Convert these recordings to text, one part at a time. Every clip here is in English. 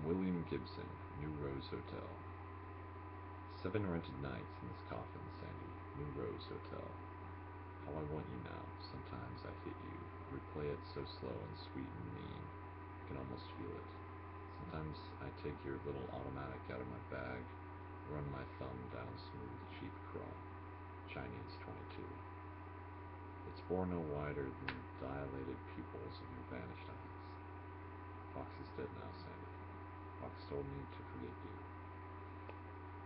William Gibson, New Rose Hotel. 7 rented nights in this coffin, Sandy. New Rose Hotel. How I want you now. Sometimes I hit you. Replay it so slow and sweet and mean. I can almost feel it. Sometimes I take your little automatic out of my bag, run my thumb down smooth, cheap chrome. Chinese 22. It's bore no wider than the dilated pupils of your vanished eyes. Fox is dead now, Sandy. Fox told me to forget you.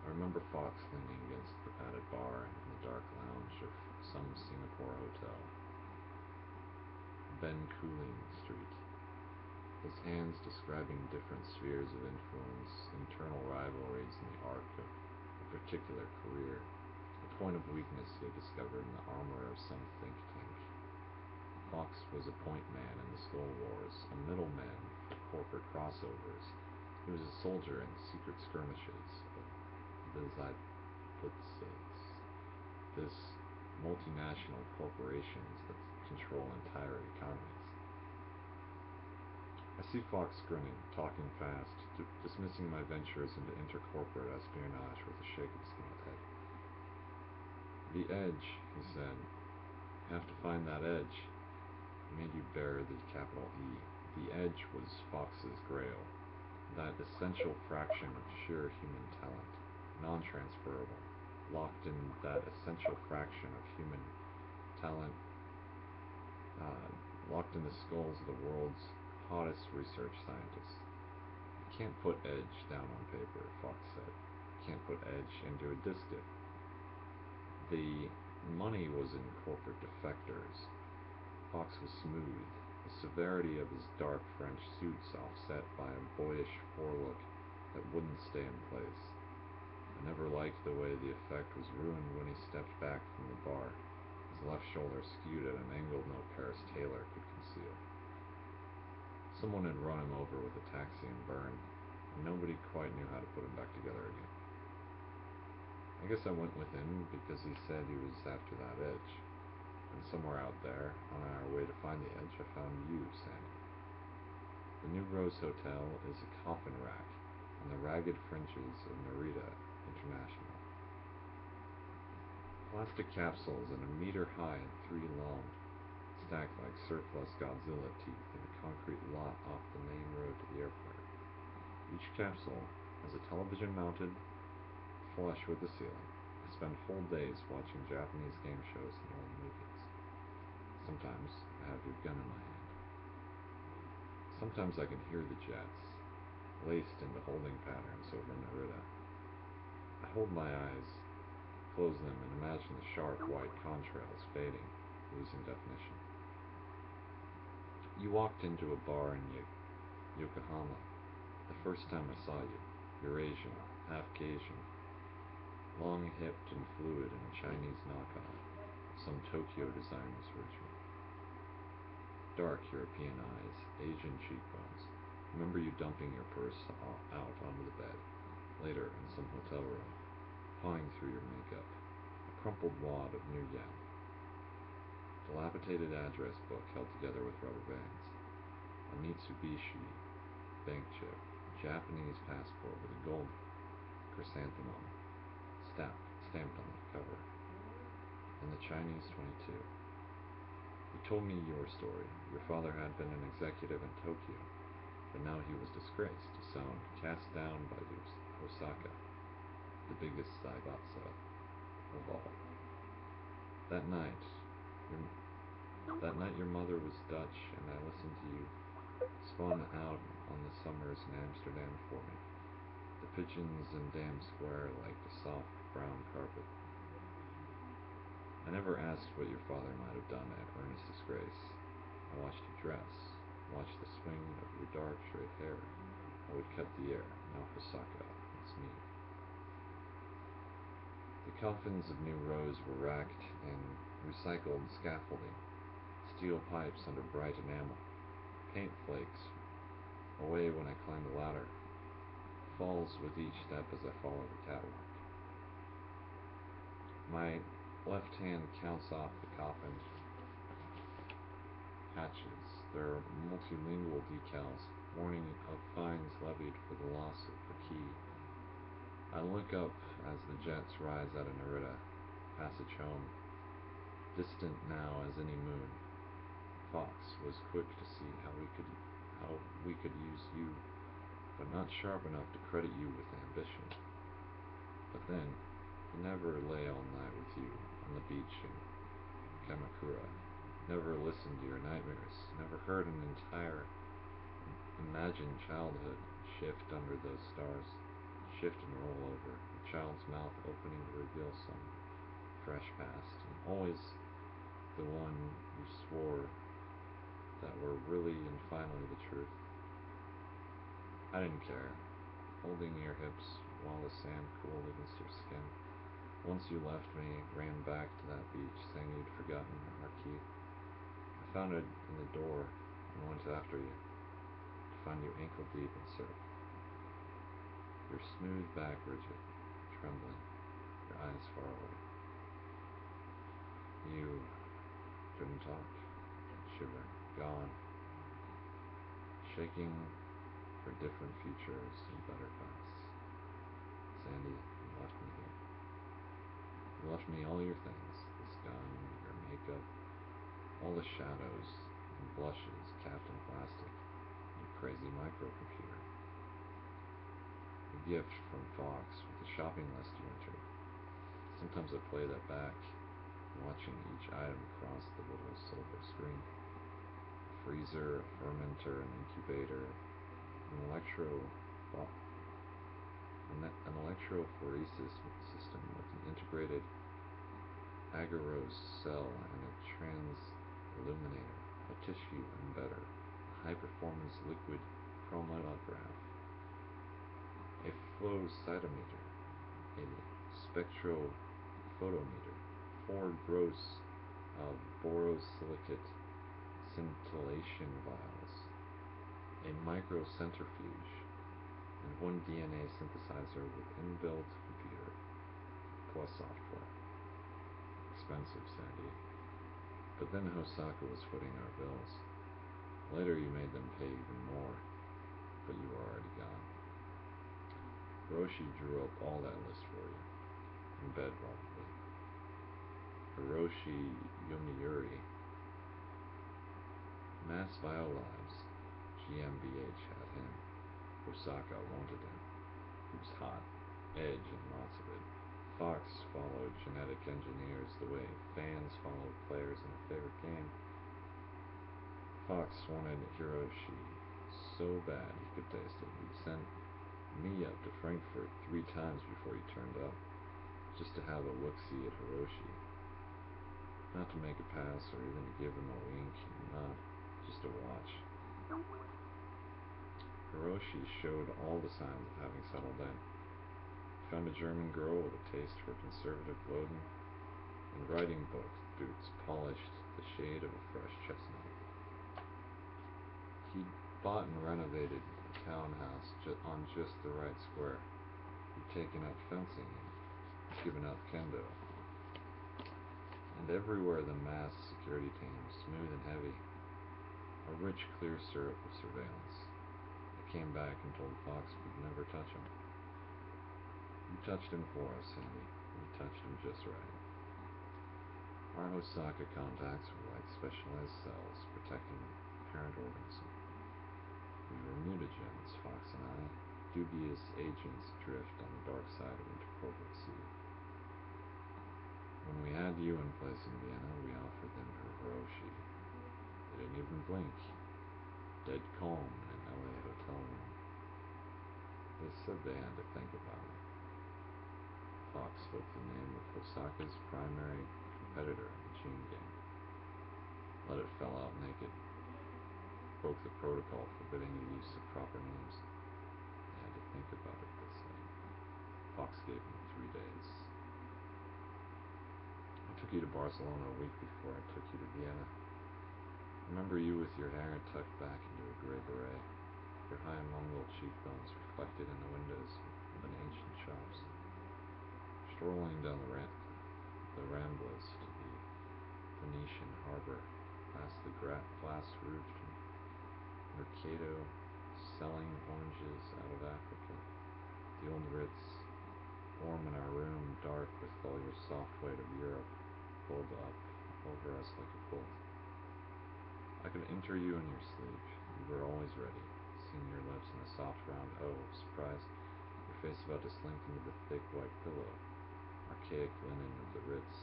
I remember Fox leaning against the padded bar in the dark lounge of some Singapore hotel. Ben Cooling Street. His hands describing different spheres of influence, internal rivalries in the arc of a particular career, a point of weakness he had discovered in the armor of some think tank. Fox was a point man in the Skull Wars, a middleman for corporate crossovers. He was a soldier in secret skirmishes of the Zeitblitzes, this multinational corporations that control entire economies. I see Fox grinning, talking fast, dismissing my ventures into intercorporate espionage with a shake of his small head. The edge, he said. You have to find that edge. He made you bear the capital E. The edge was Fox's grail, that essential fraction of sheer human talent, non-transferable, locked in that essential fraction of human talent, locked in the skulls of the world's hottest research scientists. You can't put edge down on paper, Fox said. You can't put edge into a diskette. The money was in corporate defectors. Fox was smooth, the severity of his dark French suits offset by a boyish forelook that wouldn't stay in place. I never liked the way the effect was ruined when he stepped back from the bar, his left shoulder skewed at an angle no Paris tailor could conceal. Someone had run him over with a taxi in Bern, and nobody quite knew how to put him back together again. I guess I went with him because he said he was after that edge. And somewhere out there, on our way to find the edge, I found you, Sandy. The New Rose Hotel is a coffin rack on the ragged fringes of Narita International. Plastic capsules in a meter high and 3 long, stacked like surplus Godzilla teeth in a concrete lot off the main road to the airport. Each capsule has a television mounted flush with the ceiling. I spend whole days watching Japanese game shows and old movies. Sometimes I have your gun in my hand. Sometimes I can hear the jets, laced into holding patterns over Narita. I hold my eyes, close them, and imagine the sharp white contrails fading, losing definition. You walked into a bar in Yokohama the first time I saw you, Eurasian, half Cajun, long-hipped and fluid in a Chinese knockoff, some Tokyo designer's version. Dark European eyes, Asian cheekbones. Remember you dumping your purse out onto the bed, later in some hotel room, pawing through your makeup, a crumpled wad of new yen, dilapidated address book held together with rubber bands, a Mitsubishi bank chip, Japanese passport with a gold chrysanthemum stamped on the cover, and the Chinese 22. You told me your story. Your father had been an executive in Tokyo, but now he was disgraced, disowned, cast down by Osaka, the biggest Zaibatsu of all. That night your mother was Dutch, and I listened to you spun out on the summers in Amsterdam for me. The pigeons in Dam Square like the soft brown carpet. I never asked what your father might have done at earnest disgrace. I watched you dress, watched the swing of your dark straight hair. I would cut the air. Now Osaka, it's me. The coffins of New Rose were racked in recycled scaffolding, steel pipes under bright enamel, paint flakes away when I climbed the ladder, falls with each step as I follow the catwalk. My left hand counts off the coffin patches. There are multilingual decals warning of fines levied for the loss of the key. I look up as the jets rise out of Narita, passage home, distant now as any moon. Fox was quick to see how we could use you, but not sharp enough to credit you with ambition. But then, he never lay all night with you on the beach in Kamakura, never listened to your nightmares, never heard an entire imagined childhood shift under those stars, shift and roll over, a child's mouth opening to reveal some fresh past, and always the one you swore that were really and finally the truth. I didn't care, holding your hips while the sand cooled against your skin. Once you left me, ran back to that beach, saying you'd forgotten our key. I found it in the door and went after you, to find you ankle deep in surf. Your smooth back rigid, trembling, your eyes far away. You couldn't talk, shivering, gone, shaking for different futures and better paths. Sandy, you left me here. You left me all your things, this gun, your makeup, all the shadows and blushes capped in plastic, your crazy microcomputer. A gift from Fox with a shopping list you entered. Sometimes I play that back, watching each item across the little silver screen. A freezer, a fermenter, an incubator, an electrophoresis system with an integrated agarose cell and a trans-illuminator, a tissue embedder, a high-performance liquid chromatograph, a flow cytometer, a spectrophotometer, 4 gross of borosilicate scintillation vials, a microcentrifuge, and 1 DNA synthesizer with inbuilt computer, plus software. Expensive, Sandy. But then Hosaka was footing our bills. Later you made them pay even more, but you were already gone. Hiroshi drew up all that list for you, in bed probably. Hiroshi Yomiuri. Mass Biolabs, GmbH had him. Hosaka wanted him. He was hot, edge, and lots of it. Fox followed genetic engineers the way fans follow players in a favorite game. Fox wanted Hiroshi so bad he could taste it. He sent me up to Frankfurt 3 times before he turned up, just to have a look-see at Hiroshi. Not to make a pass or even to give him a wink, not just to watch. Hiroshi showed all the signs of having settled in. He found a German girl with a taste for conservative clothing, and writing boots polished the shade of a fresh chestnut. He'd bought and renovated a townhouse on just the right square. He'd taken up fencing and given up kendo. And everywhere the masked security team, smooth and heavy, a rich clear syrup of surveillance. I came back and told Fox we'd never touch him. You touched him for us, Sandy. We touched him just right. Our Hosaka contacts were like specialized cells protecting the parent organism. We were mutagens, Fox and I, dubious agents adrift on the dark side of intercorporate sea. When we had you in place in Vienna, we offered them to Hiroshi. They didn't even blink. Dead calm in an LA hotel room. They said they had to think about it. Fox spoke the name of Hosaka's primary competitor in the Gene game. Let it fell out naked. Broke the protocol forbidding the use of proper names. They had to think about it, they said. Fox gave them 3 days. I took you to Barcelona a week before I took you to Vienna. Remember you with your hair tucked back into a gray beret, your high Mongol cheekbones reflected in the windows of an ancient shops. Strolling down the Ramblas to the Venetian harbor, past the glass-roofed Mercato selling oranges out of Africa. The old Ritz, warm in our room, dark with all your soft weight of Europe pulled up over us like a quilt. I could enter you in your sleep. You were always ready, seeing your lips in a soft round O of surprise, your face about to slink into the thick white pillow, archaic linen of the Ritz.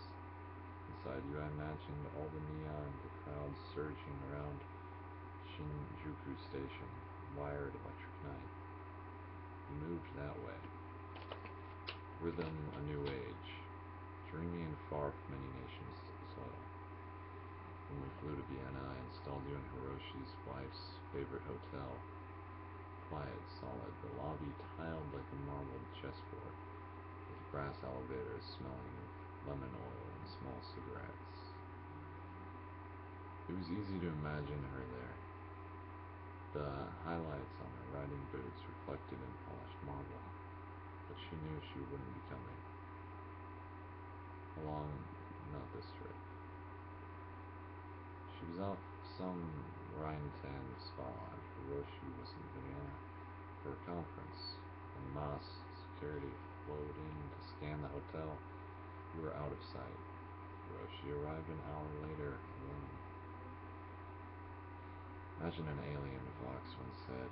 Inside you I imagined all the neon, the crowds surging around Shinjuku Station, wired electric night. You moved that way. Rhythm a new age, dreamy and far from any nation's soil. When we flew to Vienna, I installed you in Hiroshi's wife's favorite hotel. Quiet, solid, the lobby tiled like a marbled chessboard, with brass elevators smelling of lemon oil and small cigarettes. It was easy to imagine her there. The highlights on her riding boots reflected in polished marble, but she knew she wouldn't be coming. Along, not this trip. She was off some Rhine-tan spa, and Hiroshi was in Vienna for a conference. When Maas security flowed in to scan the hotel, you were out of sight. Hiroshi arrived an hour later, alone. Imagine an alien, Fox once said.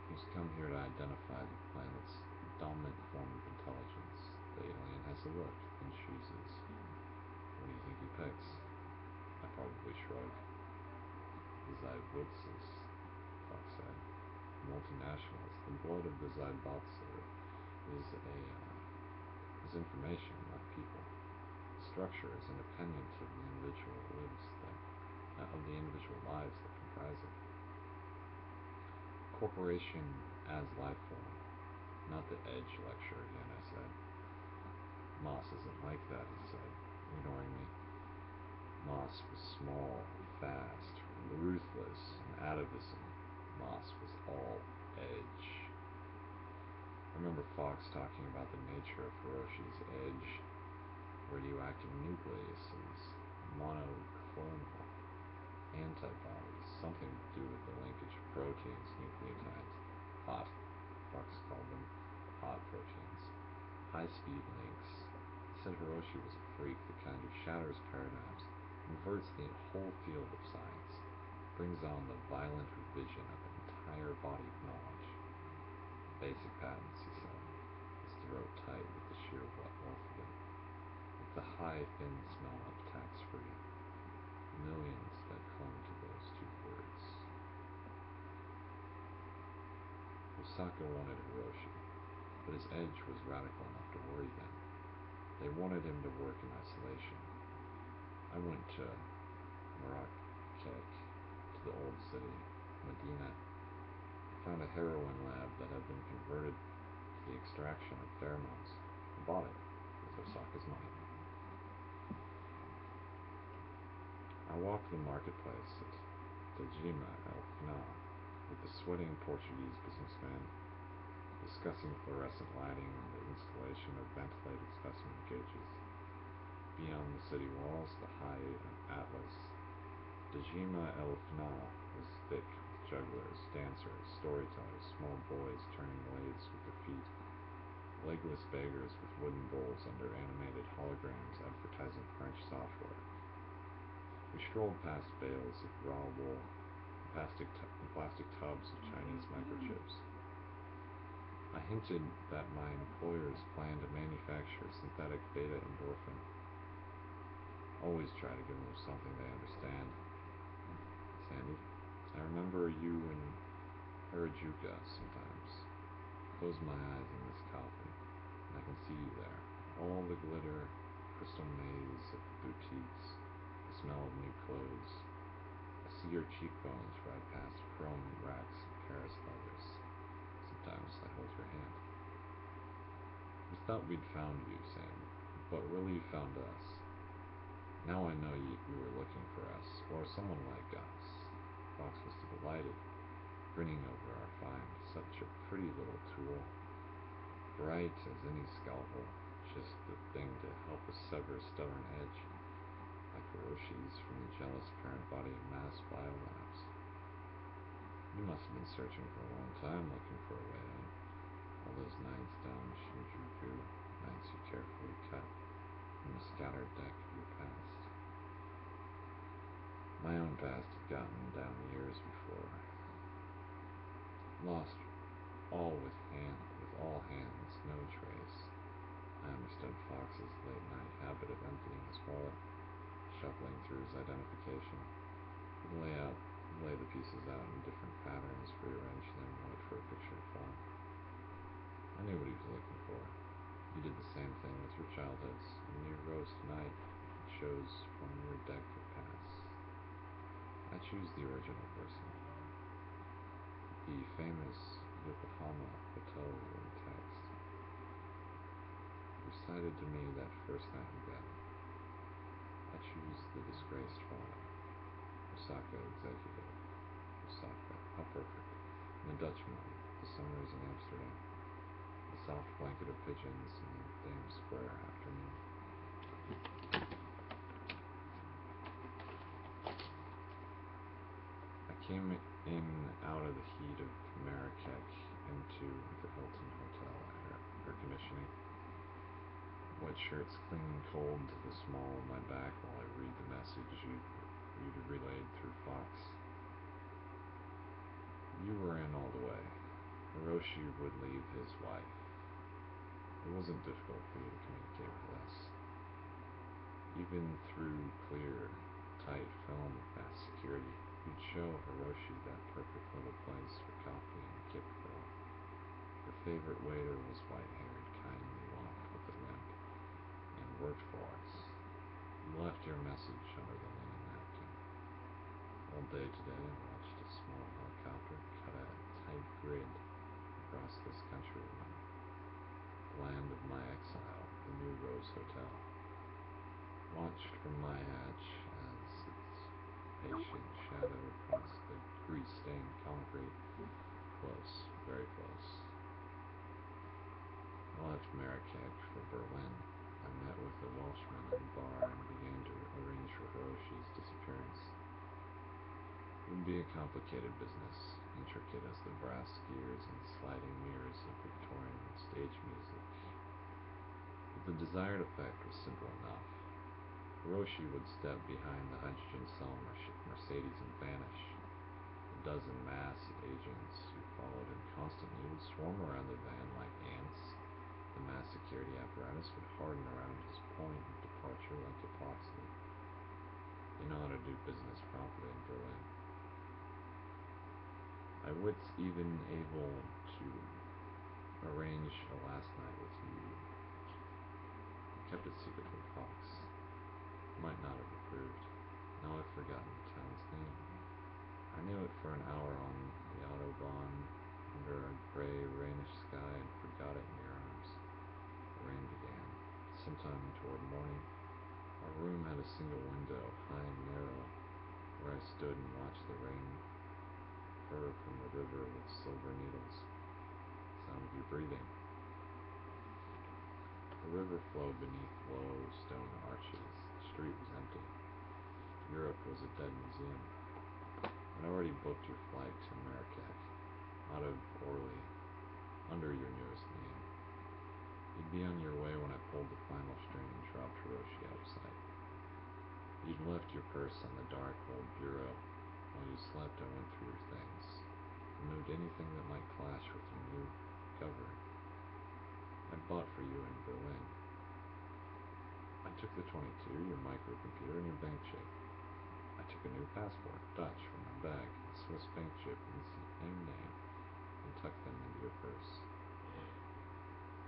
He's come here to identify the planet's dominant form of intelligence. The alien has a look, then chooses. What do you think he picks? I probably shrugged. The Zaiwutsis, Fox said. Multinationals. The blood of the Zaibotsu is information, not people. The structure is independent of the individual lives that comprise it. Corporation as life form, not the edge lecture again, I said. Maas isn't like that, he said, ignoring me. Maas was small, fast, ruthless, and atavism. Maas was all edge. I remember Fox talking about the nature of Hiroshi's edge, radioactive nucleuses, monoclonal antibodies, something to do with the linkage of proteins, nucleotides. Hot, Fox called them hot proteins. High-speed links. He said Hiroshi was a freak, the kind who shatters paradigms, inverts the whole field of science, brings on the violent revision of an entire body of knowledge. Basic patents, he said, his throat tight with the sheer wealth of it, with the high, thin smell of tax-free. Millions that clung to those two words. Osaka wanted Hiroshi, but his edge was radical enough to worry them. They wanted him to work in isolation. I went to Marrakech, to the old city, Medina. I found a heroin lab that had been converted to the extraction of pheromones. I bought it with Osaka's money. I walked the marketplace at Tajima El Fna with the sweating Portuguese businessman discussing fluorescent lighting and the installation of ventilated specimen cages. Beyond the city walls, the high Atlas. Tajima El Fna was thick with jugglers, dancers, storytellers, small boys turning lathes with their feet, legless beggars with wooden bowls under animated holograms advertising French software. We strolled past bales of raw wool and plastic tubs of Chinese microchips. I hinted that my employers plan to manufacture synthetic beta endorphin. Always try to give them something they understand. Sandy, I remember you in Harajuku sometimes. Close my eyes in this coffin, and I can see you there. All the glitter, crystal maze of boutiques, the smell of new clothes. I see your cheekbones ride past chrome racks of Paris leathers. Sometimes I hold your hand. We thought we'd found you, Sam, but really you found us. Now I know you were looking for us, or someone like us. Fox was delighted, grinning over our find. Such a pretty little tool. Bright as any scalpel, just the thing to help us sever a stubborn edge, like Hiroshi's from the jealous parent body of mass biolabs. You must have been searching for a long time, looking for a way out. All those nights down Shinjuku, nights you carefully cut from the scattered deck of your past. My own past had gotten down years before. Lost with all hands, no trace. I understood Fox's late night habit of emptying his wallet, shuffling through his identification. He'd lay the pieces out in different patterns, rearrange them, wait for a picture to fall. I knew what he was looking for. You did the same thing with your childhoods. When you rose tonight, you chose from your deck of past. I choose the original person. The famous Yokohama hotel room text. Recited to me that first night in bed. I choose the disgraced father. Osaka executive. Osaka, how perfect. And the Dutchman, the summers in Amsterdam. The soft blanket of pigeons in the damn square afternoon. I came in out of the heat of Marrakech into the Hilton Hotel air conditioning. Wet shirts clinging cold to the small of my back while I read the message you'd relayed through Fox. You were in all the way. Hiroshi would leave his wife. It wasn't difficult for you to communicate with us. Even through clear, tight film of mass security, you'd show Hiroshi that perfect little place for coffee and kip curl. Her favorite waiter was white-haired, kindly walked with a limp, and worked for us. You left your message under the linen napkin. All day today I watched a small helicopter cut a tight grid across this country of mine. The land of my exile, the New Rose Hotel. Watched from my hatch as its patient shadow across the grease-stained concrete. Close, very close. I left Marrakech for Berlin. I met with a Welshman in a bar and began to arrange for Hiroshi's disappearance. It would be a complicated business, intricate as the brass gears and sliding mirrors of Victorian stage music. But the desired effect was simple enough. Hiroshi would step behind the hydrogen cell Mercedes and vanish. A dozen masked agents who followed him constantly would swarm around the van like ants. The mass security apparatus would harden around his point of departure like epoxy. They know how to do business promptly in Berlin. I was even able to arrange a last night with you. I kept it secret from Fox. Might not have approved. Now I've forgotten the town's name. I knew it for an hour on the Autobahn under a gray, rainish sky and forgot it in your arms. The rain began. Sometime toward morning, our room had a single window, high and narrow, where I stood and watched the rain purr from the river with silver needles. Sound of your breathing. The river flowed beneath low stone arches. The street was empty. Europe was a dead museum. I'd already booked your flight to Marrakech, out of Orly, under your newest name. You'd be on your way when I pulled the final string and dropped Hiroshi out of sight. You'd left your purse on the dark old bureau. While you slept, I went through your things, removed anything that might clash with your new cover I bought for you in Berlin. I took the 22, your microcomputer, and your bank chip. I took a new passport, Dutch, from my bag, a Swiss bank chip in the same name, and tucked them into your purse.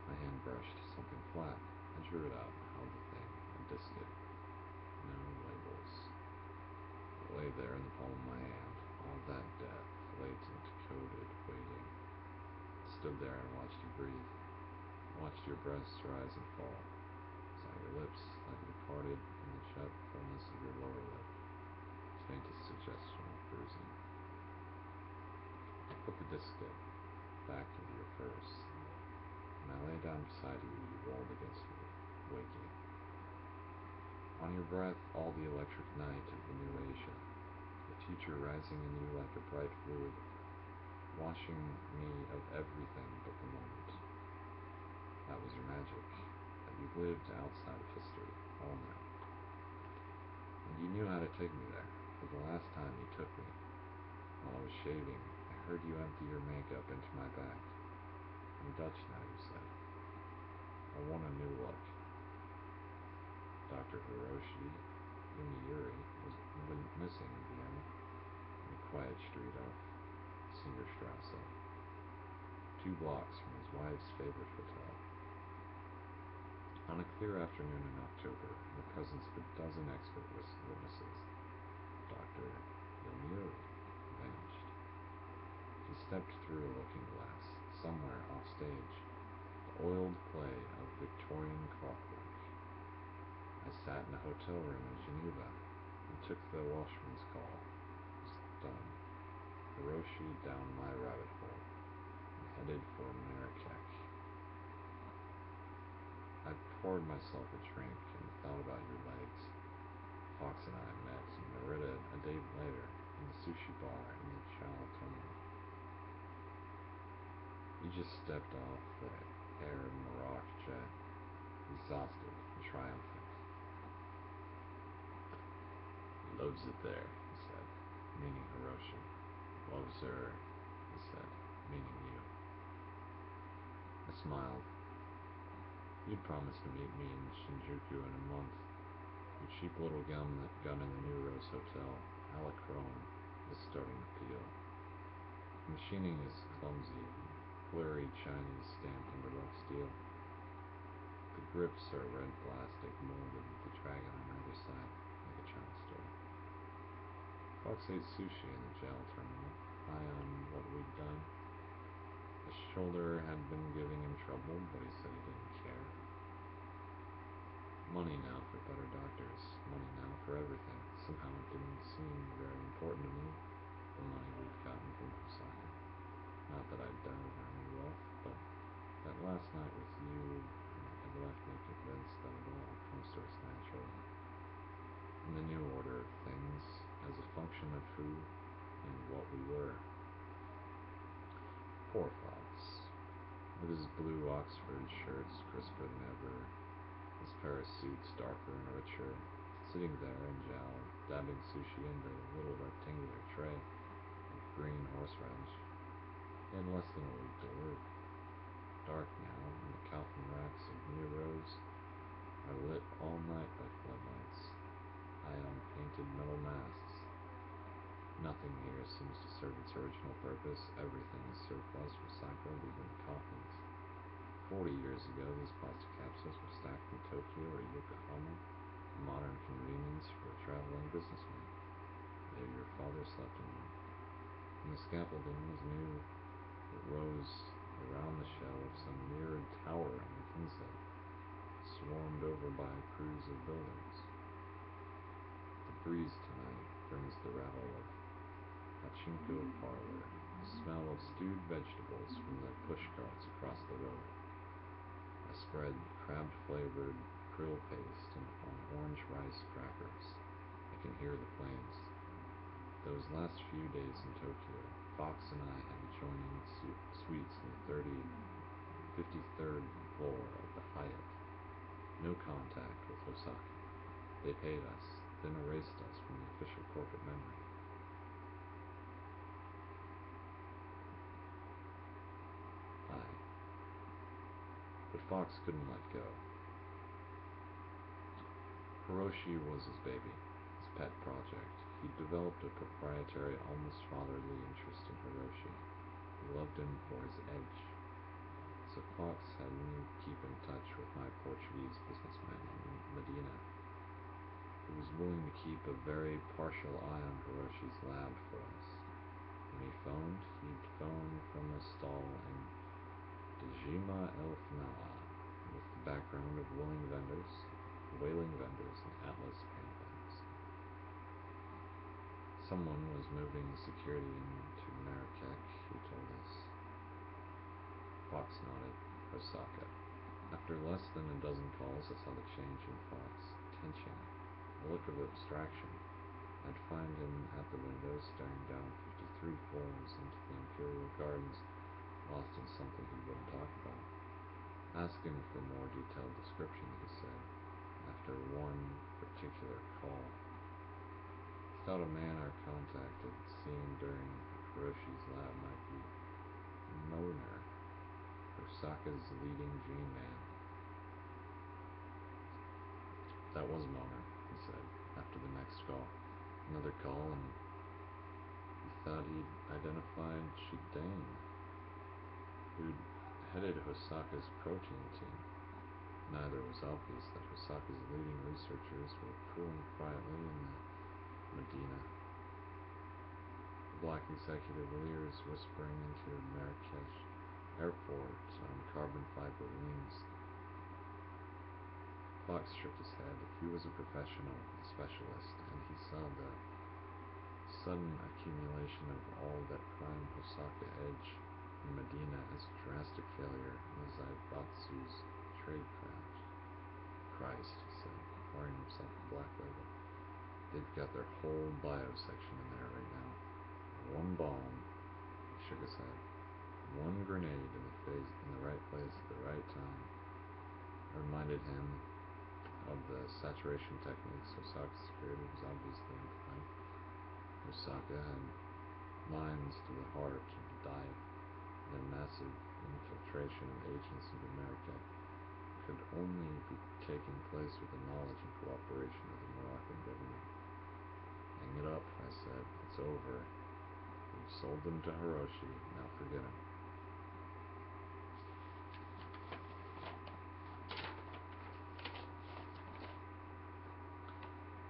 My hand brushed something flat. I drew it out and held the thing, a disket. No labels. It lay there in the palm of my hand, all that death, latent, coded, waiting. I stood there and watched you breathe. Watched your breasts rise and fall. Saw your lips slightly parted in the shut fullness of your lower lip. Faintest suggestion of bruising. I put the disket back into your purse. When I lay down beside you, you rolled against me, waking. On your breath, all the electric night of the new Asia, the future rising in you like a bright fluid. washing me of everything but the moment. That was your magic, that you lived outside of history, all now. And you knew how to take me there, for the last time you took me. While I was shaving, I heard you empty your makeup into my bag. I'm Dutch now, you said. I want a new look. Dr. Hiroshi Umiyuri was missing in Vienna, in a quiet street off Singerstrasse, 2 blocks from his wife's favorite hotel. On a clear afternoon in October, in the presence of a dozen expert witnesses, Dr. Umiyuri vanished. He stepped through a looking glass, somewhere off stage, the oiled clay of Victorian clockwork. I sat in a hotel room in Geneva and took the washman's call. It was done. Hiroshi down my rabbit hole and headed for Marrakech. I poured myself a drink and thought about your legs. Fox and I met in Merida a day later in the sushi bar in the Chal terminal. You just stepped off the Air Morocco jet, exhausted and triumphant. Loves it there, he said, meaning Hiroshi. Loves her, he said, meaning you. I smiled. You'd promised to meet me in Shinjuku in a month. Your cheap little gun in the New Rose Hotel, a la Chrome, is starting to peel. The machining is clumsy, blurry Chinese stamped into rough steel. The grips are red plastic molded with the dragon on either side, like a child's story. Fox ate sushi in the jail terminal, high on what we'd done. His shoulder had been giving him trouble, but he said he didn't care. Money now for better doctors, money now for everything. Somehow it didn't seem very important to me, the money we'd gotten from Osaka. Not that I doubted our new wealth, but that last night with you had left me convinced that it all comes to us naturally. In the new order of things, as a function of who and what we were. Poor Fox, with his blue Oxford shirts crisper than ever, his pair of suits darker and richer, sitting there in jail, dabbing sushi into a little rectangular tray of green horseradish. He had less than a week to live. Dark now, and the coffin racks of New Rose are lit all night by floodlights, high on painted metal masts. Nothing here seems to serve its original purpose. Everything is surplus, recycled, even the coffins. 40 years ago, these plastic capsules were stacked in Tokyo or Yokohama, a modern convenience for a traveling businessman. There your father slept in them. And the scaffolding was new. It rose around the shell of some mirrored tower in McKinsey, swarmed over by crews of builders. The breeze tonight brings the rattle of pachinko parlor, the smell of stewed vegetables from the pushcarts across the road. I spread crab-flavored krill paste on orange rice crackers. I can hear the planes. Those last few days in Tokyo, Fox and I had adjoining suites in the 53rd floor of the Hyatt. No contact with Osaka. They paid us, then erased us from the official corporate memory. But Fox couldn't let go. Hiroshi was his baby, his pet project. He developed a proprietary, almost fatherly interest in Hiroshi. He loved him for his edge. So Fox had me keep in touch with my Portuguese businessman in Medina, who was willing to keep a very partial eye on Hiroshi's lab for us. When he phoned, he'd phone from a stall in Dejima El Fnaa, with the background of wailing vendors, and Atlas paint bags. Someone was moving security into Marrakech, he told us. Fox nodded. Osaka. After less than a dozen calls, I saw the change in Fox. Tension. A look of abstraction. I'd find him at the window staring down tree forms into the imperial gardens, lost in something he wouldn't talk about. Ask him for more detailed descriptions, he said, after one particular call. Thought a man our contact had seen during Hiroshi's lab might be Moner, Osaka's leading gene man. That was Moner, he said, after the next call. Another call, and he thought he'd identified Shidane, who'd headed Hosaka's protein team. Neither was obvious that Hosaka's leading researchers were cooling quietly in the Medina. The black executive leaders whispering into Marrakesh airport on carbon fiber wings. Fox shook his head. He was a professional specialist, and he saw the sudden accumulation of all that primed Hosaka Edge in Medina as a drastic failure in Zaibatsu's trade crash. Christ, he said, pouring himself a black label. They've got their whole bio section in there right now. One bomb, he shook his head. One grenade in the right place at the right time. It reminded him of the saturation techniques Hosaka security was obviously employing. Hosaka had mines to the heart of the diet, and a massive infiltration of agents into America could only be taking place with the knowledge and cooperation of the Moroccan government. Hang it up, I said. It's over. We've sold them to Hiroshi. Now forget him.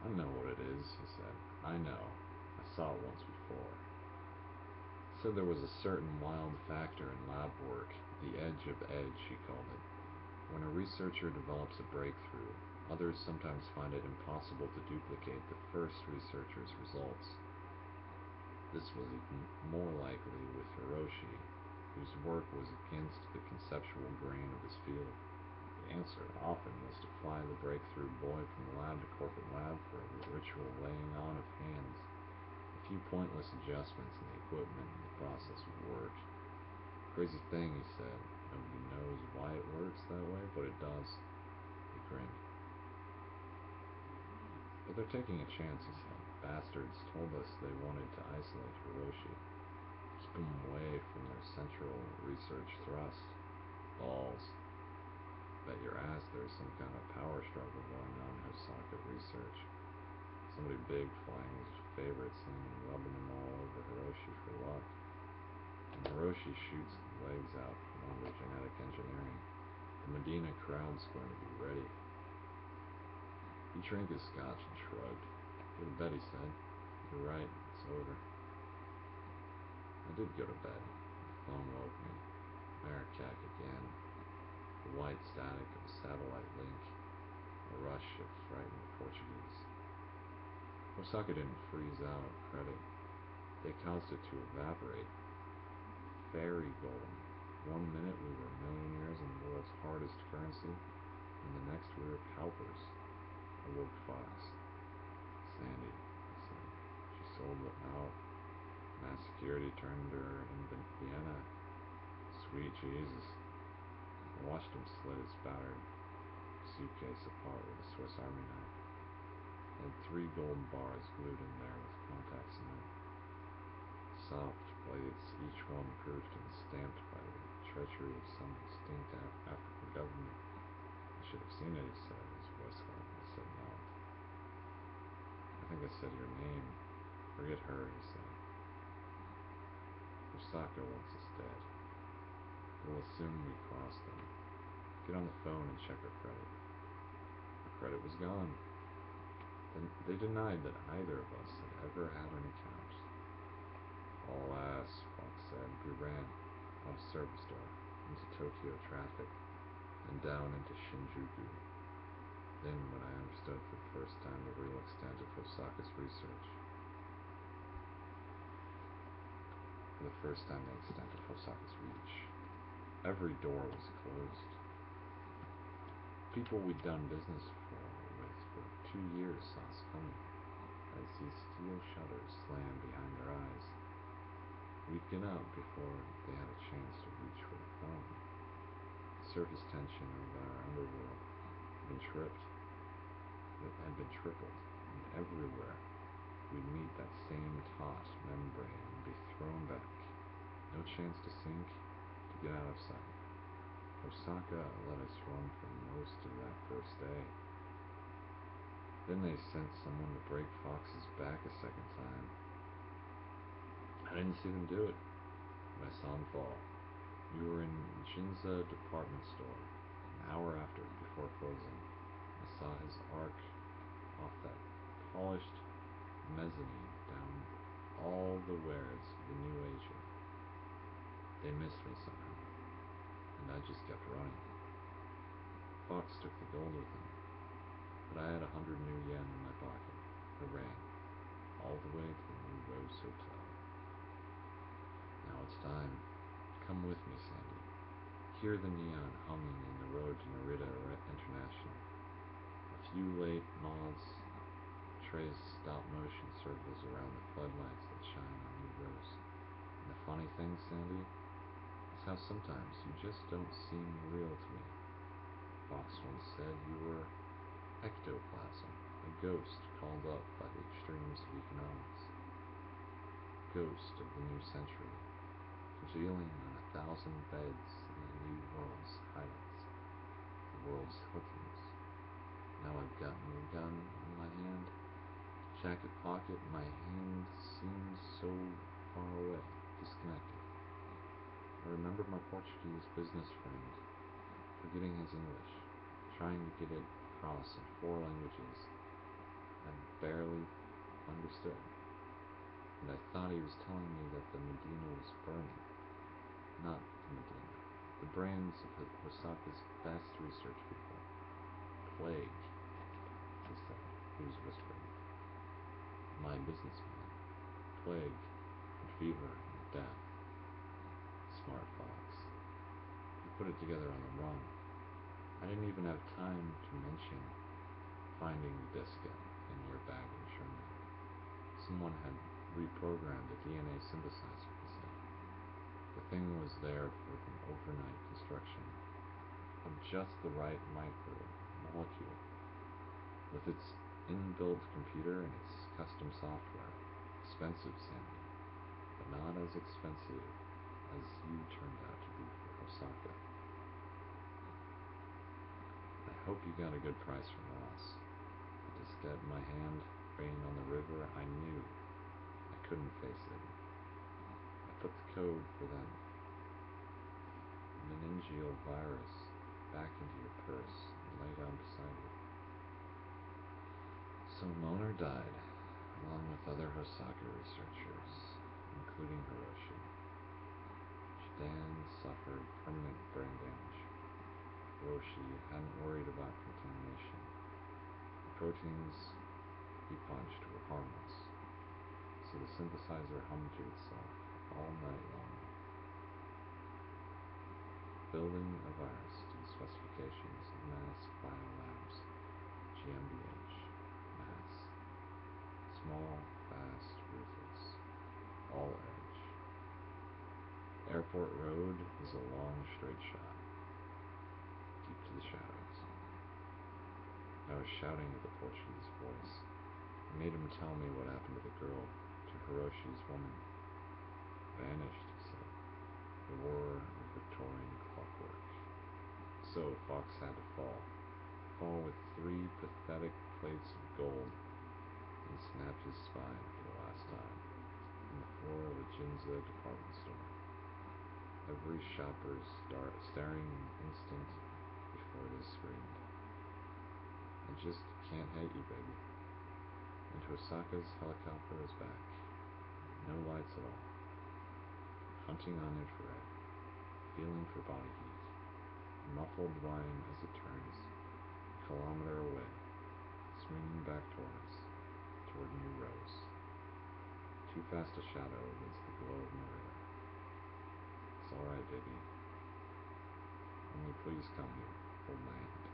I know what it is, he said. I know. I saw it once before. Said there was a certain wild factor in lab work, the edge of edge, he called it. When a researcher develops a breakthrough, others sometimes find it impossible to duplicate the first researcher's results. This was even more likely with Hiroshi, whose work was against the conceptual grain of his field. The answer often was to fly the breakthrough boy from lab to corporate lab for a ritual laying on of hands. A few pointless adjustments in the equipment and the process would work. Crazy thing, he said. Nobody knows why it works that way, but it does. He grinned. But they're taking a chance, he said. Bastards told us they wanted to isolate Hiroshi. Keep him away from their central research thrust. Balls. Bet your ass there's some kind of power struggle going on in Hosaka research. Somebody big flying his favorites in and rubbing them all over Hiroshi for luck. When Hiroshi shoots the legs out from under genetic engineering, the Medina crowd's going to be ready. He drank his scotch and shrugged. Go to bed, he said. You're right, it's over. I did go to bed. The phone woke me. Marrakech again. The white static of a satellite link. A rush of frightened Portuguese. Osaka didn't freeze out credit. They caused it to evaporate. Fairy gold. 1 minute we were millionaires in the world's hardest currency, and the next we were paupers. Awoke Fox. Sandy, he said. She sold it out. Mass security turned her in Vienna. Sweet Jesus. I watched him slit his battered suitcase apart with a Swiss Army knife. He had 3 gold bars glued in there with contact cement. Soft plates, each one proofed and stamped by the treachery of some extinct African government. I should have seen it, he said, his voice held. I said no. I think I said your name. Forget her, he said. Osaka wants us dead. We'll assume we crossed them. Get on the phone and check our credit. Our credit was gone. Then they denied that either of us had ever had an account. All ass, Fox said. We ran out of service door, into Tokyo traffic, and down into Shinjuku. Then when I understood for the first time the real extent of Hosaka's research. For the first time the extent of Hosaka's reach. Every door was closed. People we'd done business with for 2 years saw us coming, as these steel shutters slammed behind their eyes. We'd get out before they had a chance to reach for the phone. The surface tension of our underworld had been tripled, and everywhere we'd meet that same taut membrane and be thrown back. No chance to sink, to get out of sight. Osaka let us run for most of that first day. Then they sent someone to break Fox's back a second time. I didn't see them do it, but I saw him fall. We were in Ginza department store an hour before closing. I saw his arc off that polished mezzanine down all the wares of the New Asia. They missed me somehow, and I just kept running. Fox took the gold with him, but I had 100 new yen in my pocket. I ran, all the way to the New Rose Hotel. Now it's time. Come with me, Sandy. Hear the neon humming in the road to Narita International. A few late moths trace stop-motion circles around the floodlights that shine on New Rose. And the funny thing, Sandy, is how sometimes you just don't seem real to me. Fox once said you were ectoplasm, a ghost called up by the extremes of economics. Ghost of the new century, congealing on 1,000 beds in the new world's highlights, the world's Hiltons. Now I've got my gun in my hand, jacket pocket, my hand seems so far away, disconnected. I remember my Portuguese business friend, forgetting his English, trying to get it across in 4 languages I barely understood. And I thought he was telling me that the Medina was burning. Not the Medina. The brains of Osaka's best research people. Plague, he said. He was whispering. My businessman. Plague, and fever, and death. Smart Fox. He put it together on the run. I didn't even have time to mention finding the diskette in your baggage room. Someone had reprogrammed the DNA synthesizer, he said. The thing was there for an overnight construction of just the right molecule, with its inbuilt computer and its custom software. Expensive, Sandy, but not as expensive as you turned out to be for Osaka. I hope you got a good price from Ross. The diskette in my hand, rain on the river, I knew I couldn't face it. I put the code for that meningeal virus back into your purse and lay down beside you. So Moner died, along with other Osaka researchers, including Hiroshi. Dan suffered permanent brain damage. Hiroshi hadn't worried about contamination. The proteins he punched were harmless, so the synthesizer hummed to itself all night long. Building a virus to the specifications of Mass Biolabs, GmbH, Mass. Small, fast, ruthless, all edge. Airport Road is a long straight shot, deep to the shadows. I was shouting at the Portuguese voice. I made him tell me what happened to the girl, to Hiroshi's woman. Vanished, he said. The war of Victorian clockwork. So Fox had to fall with 3 pathetic plates of gold, and snapped his spine for the last time on the floor of a Ginza department store. Every shopper staring in instant before they screamed. I just can't hate you, baby. And Osaka's helicopter is back. No lights at all. Hunting on infrared. Feeling for body heat. Muffled whine as it turns, a kilometer away, swinging back toward New Rose. Too fast a shadow against the glow of Narita. It's alright, baby. Only please come here. Hold my hand.